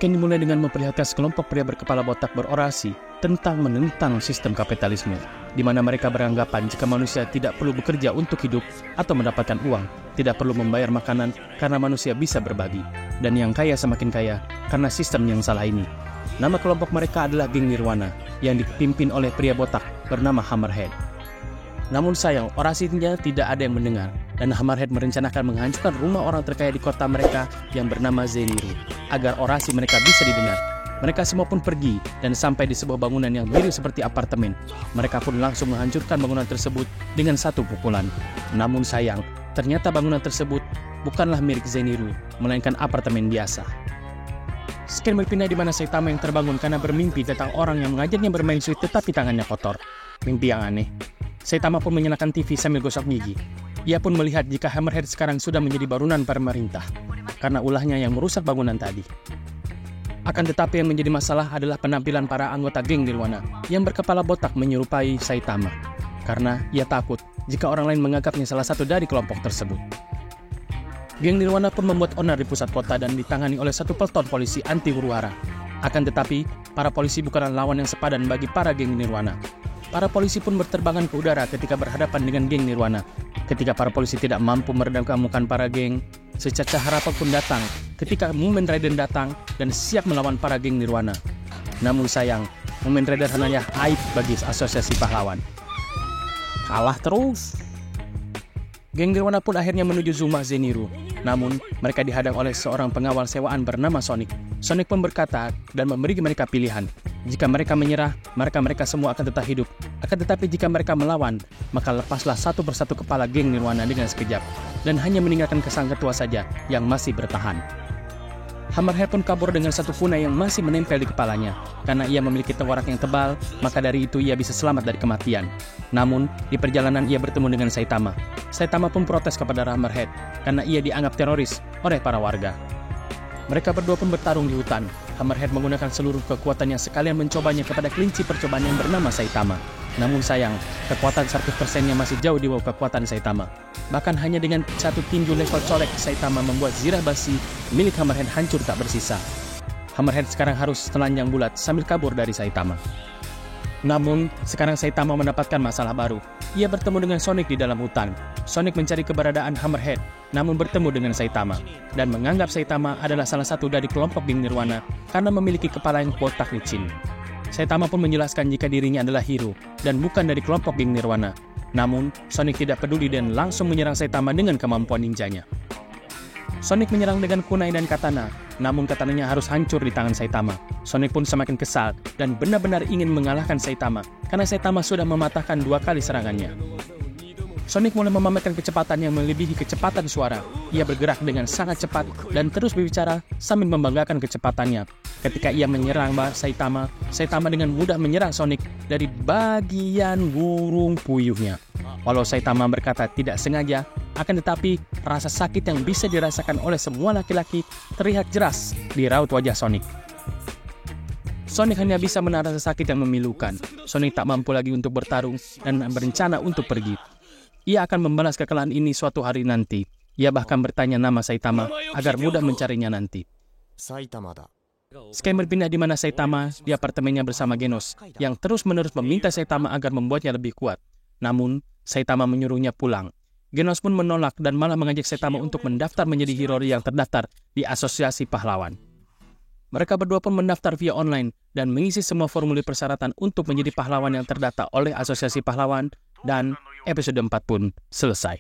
Scan dimulai dengan memperlihatkan sekelompok pria berkepala botak berorasi tentang menentang sistem kapitalisme, di mana mereka beranggapan jika manusia tidak perlu bekerja untuk hidup atau mendapatkan uang, tidak perlu membayar makanan karena manusia bisa berbagi, dan yang kaya semakin kaya karena sistem yang salah ini. Nama kelompok mereka adalah geng Nirwana, yang dipimpin oleh pria botak bernama Hammerhead. Namun sayang, orasinya tidak ada yang mendengar, dan Hammerhead merencanakan menghancurkan rumah orang terkaya di kota mereka yang bernama Zeniru, agar orasi mereka bisa didengar. Mereka semua pun pergi, dan sampai di sebuah bangunan yang mirip seperti apartemen. Mereka pun langsung menghancurkan bangunan tersebut dengan satu pukulan. Namun sayang, ternyata bangunan tersebut bukanlah milik Zeniru, melainkan apartemen biasa. Scan berpindah di mana Saitama yang terbangun karena bermimpi tentang orang yang mengajarnya bermain suit tetapi tangannya kotor. Mimpi yang aneh. Saitama pun menyalakan TV sambil gosok gigi. Ia pun melihat jika Hammerhead sekarang sudah menjadi barunan pemerintah, karena ulahnya yang merusak bangunan tadi. Akan tetapi yang menjadi masalah adalah penampilan para anggota geng Nirwana yang berkepala botak menyerupai Saitama, karena ia takut jika orang lain menganggapnya salah satu dari kelompok tersebut. Geng Nirwana pun membuat onar di pusat kota dan ditangani oleh satu peleton polisi anti huru-hara. Akan tetapi, para polisi bukanlah lawan yang sepadan bagi para geng Nirwana. Para polisi pun berterbangan ke udara ketika berhadapan dengan geng Nirwana. Ketika para polisi tidak mampu meredam keamukan para geng, secercah harapan pun datang ketika Mumen Raiden datang dan siap melawan para geng Nirwana. Namun sayang, Mumen Raiden hanya aib bagi asosiasi pahlawan. Kalah terus. Geng Nirwana pun akhirnya menuju Zuma Zeniru. Namun, mereka dihadang oleh seorang pengawal sewaan bernama Sonic. Sonic pun berkata dan memberi mereka pilihan. Jika mereka menyerah, mereka semua akan tetap hidup. Akan tetapi jika mereka melawan, maka lepaslah satu persatu kepala geng Nirwana dengan sekejap, dan hanya meninggalkan sang ketua saja yang masih bertahan. Hammerhead pun kabur dengan satu kunai yang masih menempel di kepalanya. Karena ia memiliki tengkorak yang tebal, maka dari itu ia bisa selamat dari kematian. Namun, di perjalanan ia bertemu dengan Saitama. Saitama pun protes kepada Hammerhead, karena ia dianggap teroris oleh para warga. Mereka berdua pun bertarung di hutan. Hammerhead menggunakan seluruh kekuatannya sekalian mencobanya kepada kelinci percobaan yang bernama Saitama. Namun sayang, kekuatan 100%-nya masih jauh di bawah kekuatan Saitama. Bahkan hanya dengan satu tinju level colek, Saitama membuat zirah basi milik Hammerhead hancur tak bersisa. Hammerhead sekarang harus telanjang bulat sambil kabur dari Saitama. Namun, sekarang Saitama mendapatkan masalah baru. Ia bertemu dengan Sonic di dalam hutan. Sonic mencari keberadaan Hammerhead, namun bertemu dengan Saitama, dan menganggap Saitama adalah salah satu dari kelompok geng Nirwana karena memiliki kepala yang botak licin. Saitama pun menjelaskan jika dirinya adalah hero, dan bukan dari kelompok geng Nirwana. Namun, Sonic tidak peduli dan langsung menyerang Saitama dengan kemampuan ninjanya. Sonic menyerang dengan kunai dan katana, namun katananya harus hancur di tangan Saitama. Sonic pun semakin kesal dan benar-benar ingin mengalahkan Saitama, karena Saitama sudah mematahkan 2 kali serangannya. Sonic mulai memamerkan kecepatan yang melebihi kecepatan suara. Ia bergerak dengan sangat cepat dan terus berbicara sambil membanggakan kecepatannya. Ketika ia menyerang Saitama, Saitama dengan mudah menyerang Sonic dari bagian burung puyuhnya. Walau Saitama berkata tidak sengaja, akan tetapi rasa sakit yang bisa dirasakan oleh semua laki-laki terlihat jelas di raut wajah Sonic. Sonic hanya bisa menahan rasa sakit yang memilukan. Sonic tak mampu lagi untuk bertarung dan berencana untuk pergi. Ia akan membalas kekalahan ini suatu hari nanti. Ia bahkan bertanya nama Saitama agar mudah mencarinya nanti. Scan berpindah di mana Saitama di apartemennya bersama Genos, yang terus-menerus meminta Saitama agar membuatnya lebih kuat. Namun, Saitama menyuruhnya pulang. Genos pun menolak dan malah mengajak Saitama untuk mendaftar menjadi hero yang terdaftar di Asosiasi Pahlawan. Mereka berdua pun mendaftar via online dan mengisi semua formulir persyaratan untuk menjadi pahlawan yang terdata oleh Asosiasi Pahlawan, dan episode 4 pun selesai.